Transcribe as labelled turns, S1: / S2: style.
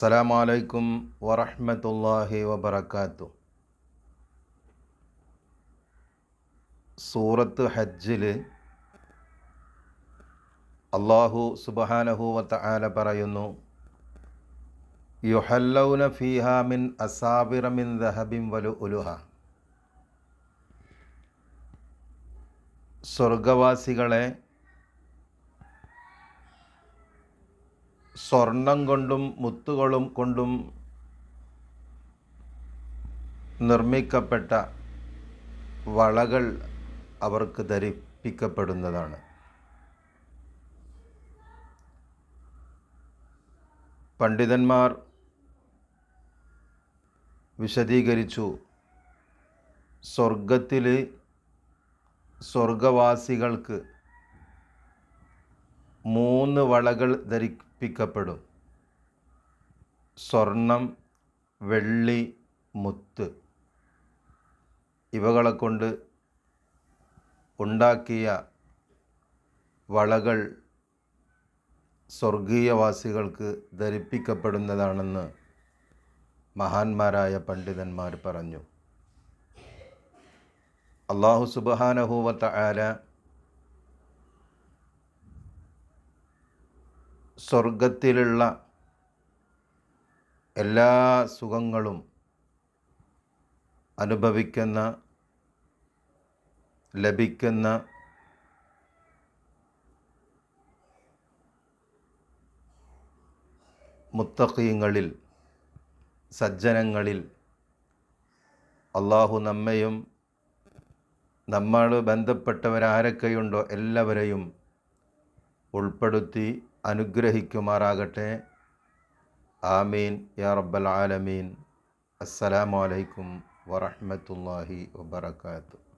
S1: അസ്സലാമു അലൈക്കും വറഹ്മത്തുള്ളാഹി വബറകാതുഹു. സൂറത്ത് ഹജ്ജിൽ അല്ലാഹു സുബ്ഹാനഹു വതആല പറയുന്നു, യുഹല്ലൗന ഫീഹാ മിൻ അസാബിറ മിൻ ദഹബിൻ വലുഉലുഹ. സ്വർഗവാസികളെ സ്വർണം കൊണ്ടും മുത്തുകളും കൊണ്ടും നിർമ്മിക്കപ്പെട്ട വളകൾ അവർക്ക് ധരിപ്പിക്കപ്പെടുന്നതാണ്. പണ്ഡിതന്മാർ വിശദീകരിച്ചു, സ്വർഗത്തിൽ സ്വർഗവാസികൾക്ക് 3 വളകൾ ധരിപ്പിക്കപ്പെടും: സ്വർണം, വെള്ളി, മുത്ത്. ഇവകളെ കൊണ്ട് ഉണ്ടാക്കിയ വളകൾ സ്വർഗീയവാസികൾക്ക് ധരിപ്പിക്കപ്പെടുന്നതാണെന്ന് മഹാന്മാരായ പണ്ഡിതന്മാർ പറഞ്ഞു. അല്ലാഹു സുബ്ഹാനഹു വതആല സ്വർഗത്തിലുള്ള എല്ലാ സുഖങ്ങളും അനുഭവിക്കുന്ന, ലഭിക്കുന്ന മുത്തഖീങ്ങളിൽ, സജ്ജനങ്ങളിൽ അല്ലാഹു നമ്മയും നമ്മൾ ബന്ധപ്പെട്ടവരാരൊക്കെയുണ്ടോ എല്ലാവരെയും ഉൾപ്പെടുത്തി അനുഗ്രഹിക്കുമാറാകട്ടെ. ആമീൻ യാ റബ്ബൽ ആലമീൻ. അസ്സലാമു അലൈക്കും വറഹ്മത്തുള്ളാഹി വബറകാതുഹു.